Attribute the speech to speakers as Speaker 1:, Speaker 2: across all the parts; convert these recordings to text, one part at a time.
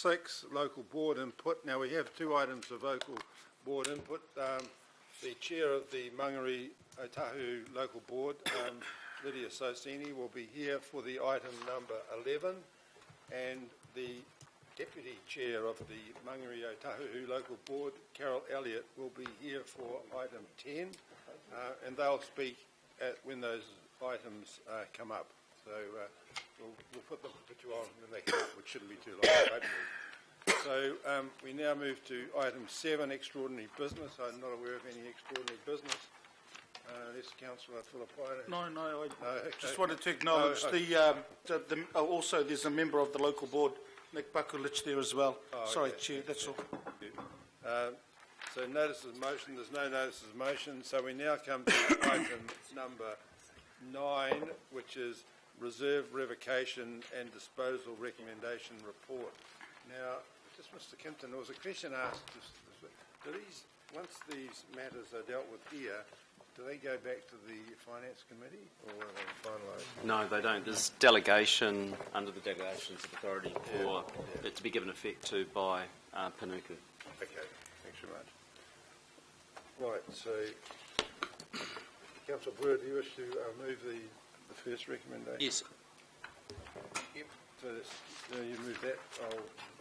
Speaker 1: 6, local board input. Now we have 2 items of local board input. The chair of the Mangere Otahu local board, Lydia Sosini, will be here for the item number 11, and the deputy chair of the Mangere Otahu local board, Carol Elliott, will be here for item 10, and they'll speak when those items come up. So we'll put you on when they come up, which shouldn't be too long, hopefully. So we now move to item 7, extraordinary business. I'm not aware of any extraordinary business. This Councillor Philippine.
Speaker 2: No,
Speaker 1: okay.
Speaker 2: Just wanted to acknowledge also there's a member of the local board, Nick Bakulich, there as well. Sorry, okay. Chair, that's all.
Speaker 1: So notice of motion, there's no notice of motion, so we now come to item number 9, which is reserve revocation and disposal recommendation report. Now, just Mr. Kimpton, there was a question asked, once these matters are dealt with here, do they go back to the Finance Committee, or are they finalised?
Speaker 3: No, they don't. There's delegation under the Delegations Authority for it to be given effect to by Panuku.
Speaker 1: Okay, thanks very much. Right, so, Councillor Brewer, do you wish to move the first recommendation?
Speaker 4: Yes.
Speaker 1: Yep. So you move that.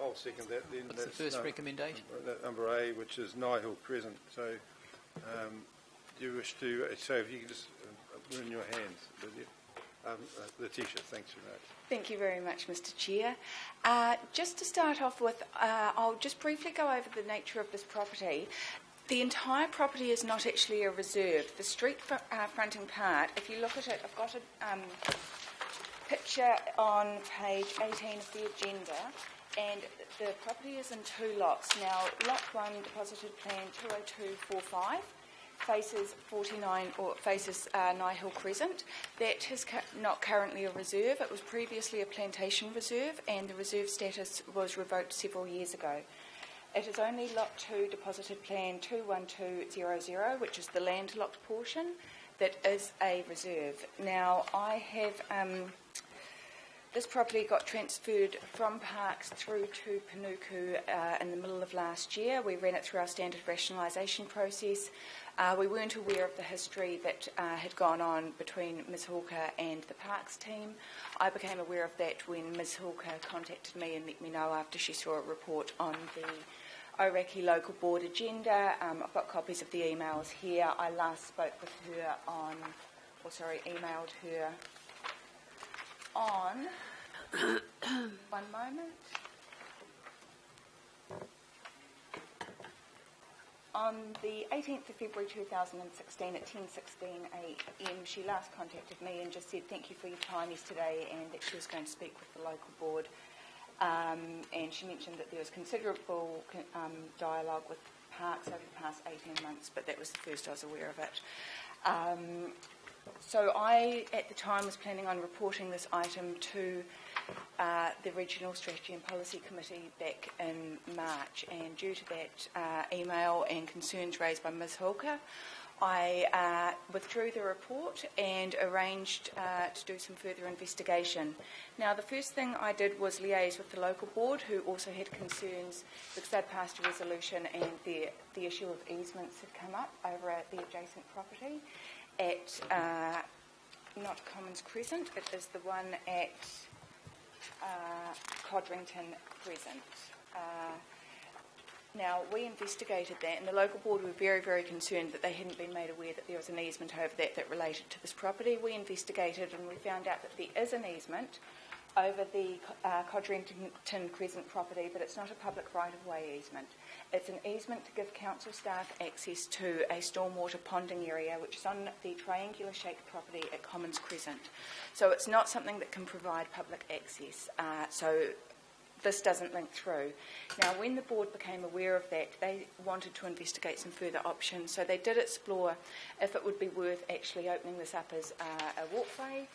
Speaker 1: I'll second that. Then
Speaker 4: what's the first recommendation?
Speaker 1: That number A, which is Nihil Crescent. So, do you wish to? So, if you could just ruin your hands, would you? Letitia, thanks very much.
Speaker 5: Thank you very much, Mr. Chair. Just to start off with, I'll just briefly go over the nature of this property. The entire property is not actually a reserve. The street fronting part, if you look at it, I've got a picture on page 18 of the agenda, and the property is in 2 lots. Now, lot 1, deposited plan 20245, faces 49 or faces Nihil Crescent. That is not currently a reserve. It was previously a plantation reserve, and the reserve status was revoked several years ago. It is only lot 2, deposited plan 21200, which is the landlocked portion, that is a reserve. Now, I have this property got transferred from Parks through to Panuku in the middle of last year. We ran it through our standard rationalisation process. We weren't aware of the history that had gone on between Ms Hawker and the Parks team. I became aware of that when Ms Hawker contacted me and let me know after she saw a report on the Ōrākei local board agenda. I've got copies of the emails here. I last spoke with her emailed her on, one moment, on the 18th of February 2016 at 10:16 a.m. she last contacted me and just said thank you for your time yesterday and that she was going to speak with the local board. And she mentioned that there was considerable dialogue with Parks over the past 18 months, but that was the first I was aware of it. So I, at the time, was planning on reporting this item to the Regional Strategy and Policy Committee back in March, and due to that email and concerns raised by Ms Hawker, I withdrew the report and arranged to do some further investigation. Now, the first thing I did was liaise with the local board, who also had concerns because they'd passed a resolution and the issue of easements had come up over at the adjacent property at not Commons Crescent, it is the one at Codrington Crescent. Now, we investigated that, and the local board were very, very concerned that they hadn't been made aware that there was an easement over that related to this property. We investigated and we found out that there is an easement over the Codrington Crescent property, but it's not a public right-of-way easement. It's an easement to give council staff access to a stormwater ponding area, which is on the triangular-shaped property at Commons Crescent. So it's not something that can provide public access. So this doesn't link through. Now, when the board became aware of that, they wanted to investigate some further options. So they did explore if it would be worth actually opening this up as a walkway,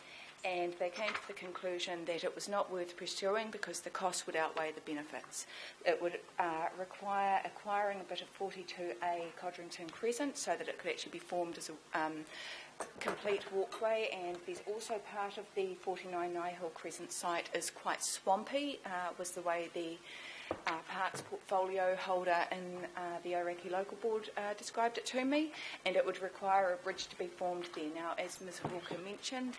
Speaker 5: and they came to the conclusion that it was not worth pursuing because the costs would outweigh the benefits. It would require acquiring a bit of 42A Codrington Crescent so that it could actually be formed as a complete walkway, and there's also part of the 49 Nihil Crescent site is quite swampy, was the way the parks portfolio holder in the Ōrākei Local Board described it to me, and it would require a bridge to be formed there. Now, as Ms Hawker mentioned,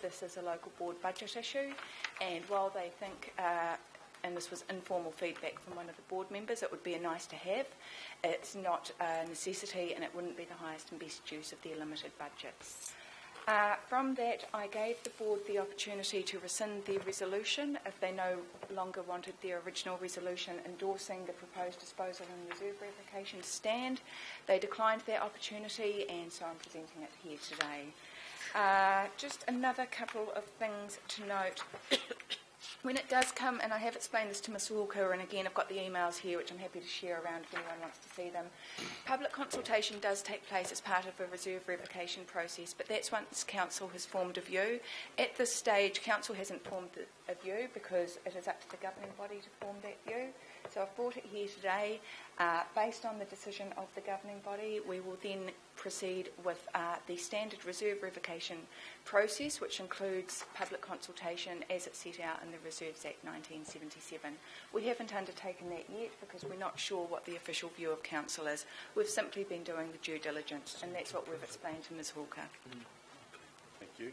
Speaker 5: this is a local board budget issue, and while they think, and this was informal feedback from one of the board members, it would be a nice to have, it's not a necessity, and it wouldn't be the highest and best use of their limited budgets. From that, I gave the board the opportunity to rescind their resolution if they no longer wanted their original resolution endorsing the proposed disposal and reserve revocation to stand. They declined that opportunity, and so I'm presenting it here today. Just another couple of things to note. When it does come, and I have explained this to Ms Walker, and again I've got the emails here which I'm happy to share around if anyone wants to see them. Public consultation does take place as part of a reserve revocation process, but that's once Council has formed a view. At this stage, Council hasn't formed a view because it is up to the governing body to form that view. So I've brought it here today. Based on the decision of the governing body, we will then proceed with the standard reserve revocation process, which includes public consultation as it's set out in the Reserves Act 1977. We haven't undertaken that yet because we're not sure what the official view of Council is. We've simply been doing the due diligence, and that's what we've explained to Ms Hawker.
Speaker 1: Thank you.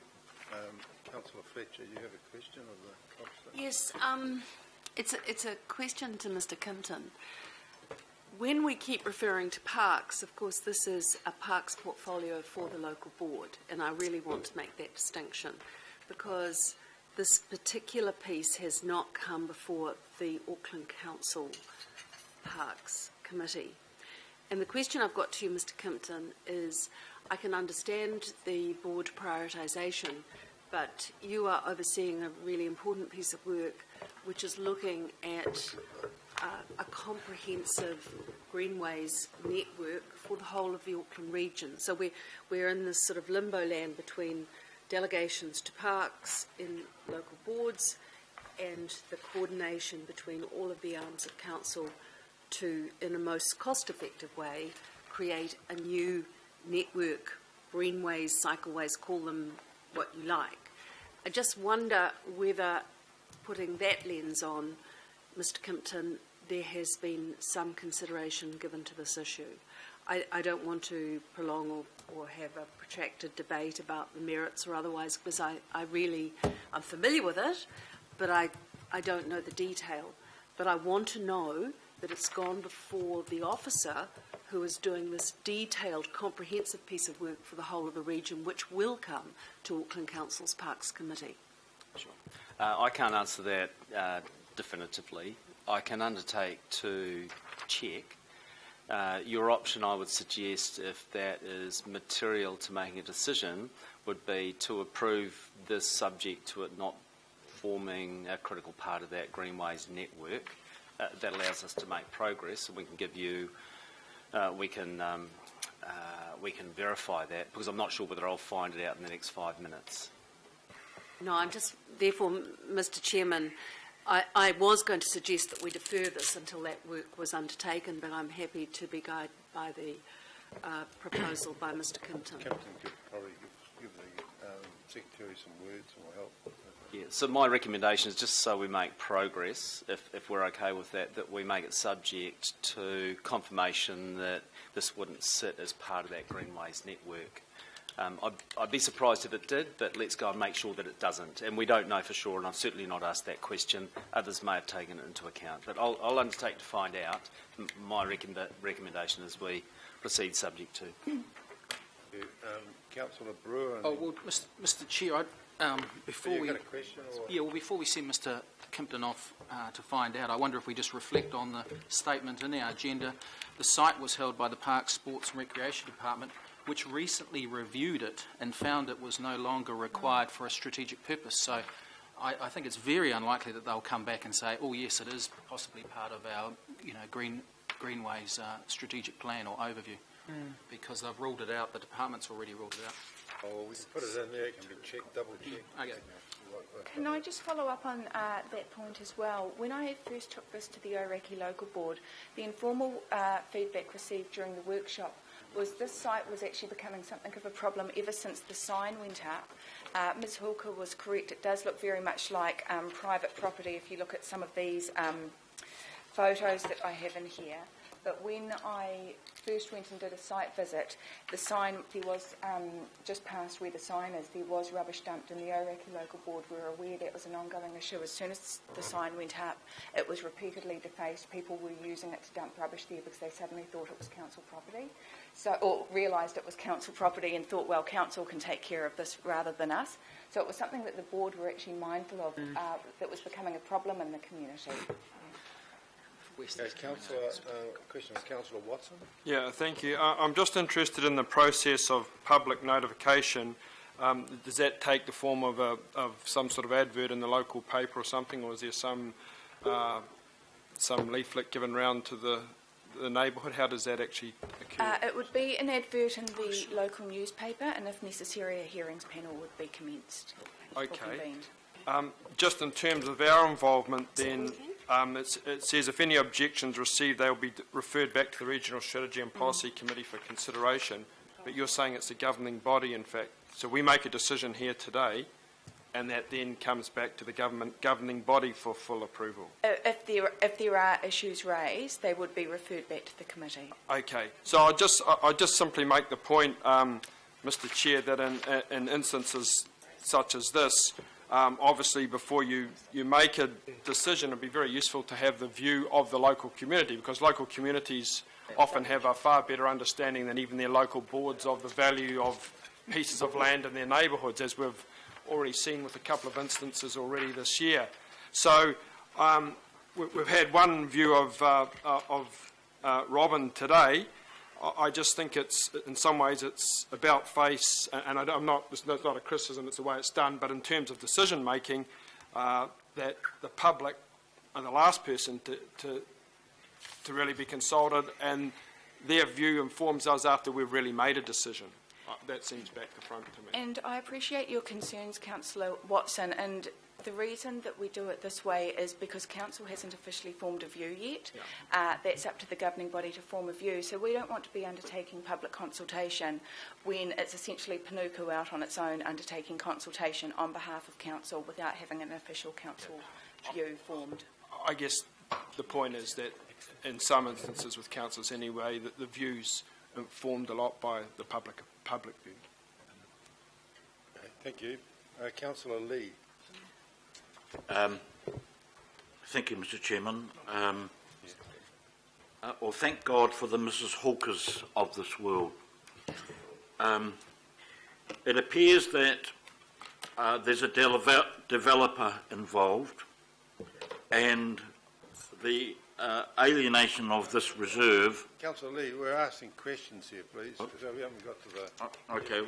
Speaker 1: Councillor Fletcher, you have a question of the councillor?
Speaker 4: Yes, it's a question to Mr Kimpton. When we keep referring to parks, of course this is a parks portfolio for the local board, and I really want to make that distinction because this particular piece has not come before the Auckland Council Parks Committee. And the question I've got to you, Mr Kimpton, is I can understand the board prioritisation, but you are overseeing a really important piece of work which is looking at a comprehensive greenways network for the whole of the Auckland region. So we're in this sort of limbo land between delegations to parks in local boards and the coordination between all of the arms of council to, in a most cost-effective way, create a new network, greenways, cycleways, call them what you like. I just wonder whether, putting that lens on, Mr Kimpton, there has been some consideration given to this issue. I don't want to prolong or have a protracted debate about the merits or otherwise, because I'm familiar with it, but I don't know the detail. But I want to know that it's gone before the officer who is doing this detailed, comprehensive piece of work for the whole of the region, which will come to Auckland Council's Parks Committee.
Speaker 3: Sure. I can't answer that definitively. I can undertake to check. Your option, I would suggest, if that is material to making a decision, would be to approve this subject to it not forming a critical part of that Greenways network. That allows us to make progress, and we can give you, we can verify that, because I'm not sure whether I'll find it out in the next 5 minutes.
Speaker 4: No, I'm just, therefore, Mr Chairman, I was going to suggest that we defer this until that work was undertaken, but I'm happy to be guided by the proposal by Mr Kimpton.
Speaker 1: Kimpton could probably give the Secretary some words or help.
Speaker 3: Yeah, so my recommendation is, just so we make progress, if we're okay with that, that we make it subject to confirmation that this wouldn't sit as part of that Greenways network. I'd be surprised if it did, but let's go and make sure that it doesn't. And we don't know for sure, and I've certainly not asked that question. Others may have taken it into account. But I'll undertake to find out. My recommendation is we proceed subject to.
Speaker 1: Councillor Brewer.
Speaker 2: Oh, well, Mr Chair, before we...
Speaker 1: got a question? Or?
Speaker 2: Yeah, well, before we send Mr Kimpton off to find out, I wonder if we just reflect on the statement in our agenda. The site was held by the Parks, Sports and Recreation Department, which recently reviewed it and found it was no longer required for a strategic purpose. So I think it's very unlikely that they'll come back and say, oh yes, it is possibly part of our Greenways strategic plan or overview, because they've ruled it out. The department's already ruled it out.
Speaker 1: Oh, we can put it in there, it can be checked, double checked.
Speaker 2: Okay.
Speaker 5: Can I just follow up on that point as well? When I first took this to the Ōrākei Local Board, the informal feedback received during the workshop was this site was actually becoming something of a problem ever since the sign went up. Ms Hawker was correct, it does look very much like private property if you look at some of these photos that I have in here. But when I first went and did a site visit, the sign, there was, just past where the sign is, there was rubbish dumped, and the Ōrākei local board were aware that was an ongoing issue. As soon as the sign went up, it was repeatedly defaced. People were using it to dump rubbish there because they suddenly thought it was council property, or realised it was council property and thought, well, council can take care of this rather than us. So it was something that the board were actually mindful of, that was becoming a problem in the community.
Speaker 1: Okay, Councillor, question from Councillor Watson.
Speaker 6: Yeah, thank you. I'm just interested in the process of public notification. Does that take the form of some sort of advert in the local paper or something, or is there some leaflet given round to the neighbourhood? How does that actually occur?
Speaker 5: It would be an advert in the local newspaper, and if necessary, a hearings panel would be commenced. Or convened.
Speaker 6: Just in terms of our involvement, then, it says if any objections received, they will be referred back to the Regional Strategy and Policy Committee for consideration. But you're saying it's a governing body, in fact. So we make a decision here today, and that then comes back to the governing body for full approval.
Speaker 5: If there are issues raised, they would be referred back to the committee.
Speaker 6: Okay. So I just simply make the point, Mr. Chair, that in instances such as this, obviously, before you make a decision, it would be very useful to have the view of the local community, because local communities often have a far better understanding than even their local boards of the value of pieces of land in their neighbourhoods, as we've already seen with a couple of instances already this year. So we've had one view of Robin today. I just think it's, in some ways, it's about face, and it's not a criticism, it's the way it's done, but in terms of decision making, that the public are the last person to really be consulted, and their view informs us after we've really made a decision. That seems back to front to me.
Speaker 5: And I appreciate your concerns, Councillor Watson, and the reason that we do it this way is because Council hasn't officially formed a view yet. Yeah. That's up to the governing body to form a view, so we don't want to be undertaking public consultation when it's essentially Panuku out on its own undertaking consultation on behalf of Council without having an official Council view formed.
Speaker 6: I guess the point is that in some instances with councils anyway, that the views are formed a lot by the public view.
Speaker 1: Okay, thank you. Councillor Lee.
Speaker 7: Thank you, Mr. Chairman. Well, thank God for the Mrs. Hawkers of this world. It appears that there's a developer involved, and the alienation of this reserve.
Speaker 1: Councillor Lee, we're asking questions here, please, because we haven't got to the...
Speaker 7: Okay.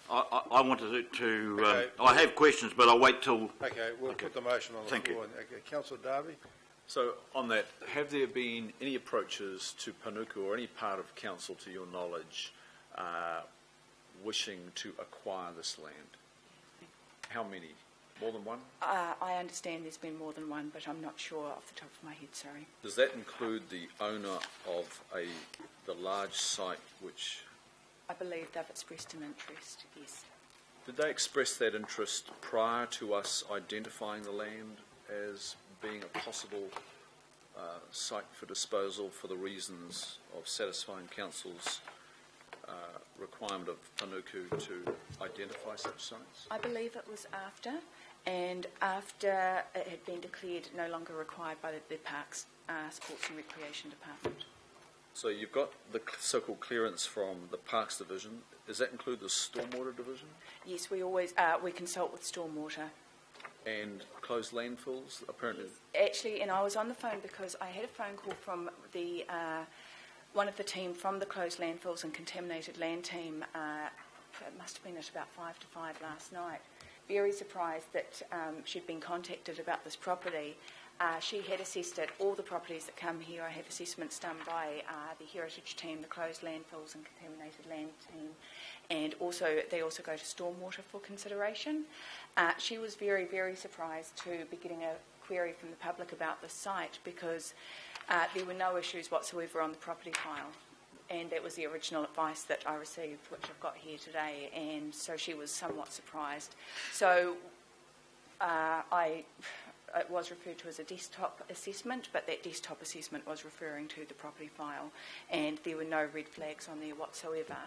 Speaker 7: I wanted to okay. I have questions, but I'll wait till...
Speaker 1: Okay, we'll put the motion on the
Speaker 7: Thank
Speaker 1: floor.
Speaker 7: You.
Speaker 1: Okay, Councillor Darby.
Speaker 8: So, on that, have there been any approaches to Panuku or any part of council, to your knowledge, wishing to acquire this land? How many? More than one?
Speaker 5: I understand there's been more than one, but I'm not sure off the top of my head, sorry.
Speaker 8: Does that include the owner of the large site which...
Speaker 5: I believe they've expressed an interest, yes.
Speaker 8: Did they express that interest prior to us identifying the land as being a possible site for disposal for the reasons of satisfying council's requirement of Panuku to identify such sites?
Speaker 5: I believe it was after, and after it had been declared no longer required by the Parks, Sports and Recreation Department.
Speaker 8: So you've got the so-called clearance from the Parks Division. Does that include the Stormwater Division?
Speaker 5: Yes, we always we consult with Stormwater.
Speaker 8: And closed landfills, apparently?
Speaker 5: Actually, and I was on the phone because I had a phone call from the one of the team from the closed landfills and contaminated land team. It must have been at about 5 to 5 last night. Very surprised that she'd been contacted about this property. She had assessed it. All the properties that come here, I have assessments done by the heritage team, the closed landfills and contaminated land team, and they also go to Stormwater for consideration. She was very, very surprised to be getting a query from the public about this site because there were no issues whatsoever on the property file, and that was the original advice that I received, which I've got here today, and so she was somewhat surprised. So it was referred to as a desktop assessment, but that desktop assessment was referring to the property file, and there were no red flags on there whatsoever.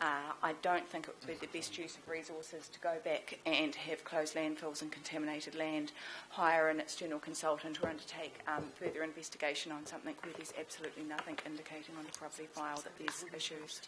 Speaker 5: I don't think it would be the best use of resources to go back and have closed landfills and contaminated land, hire an external consultant or undertake further investigation on something where there's absolutely nothing indicating on the property file that there's issues.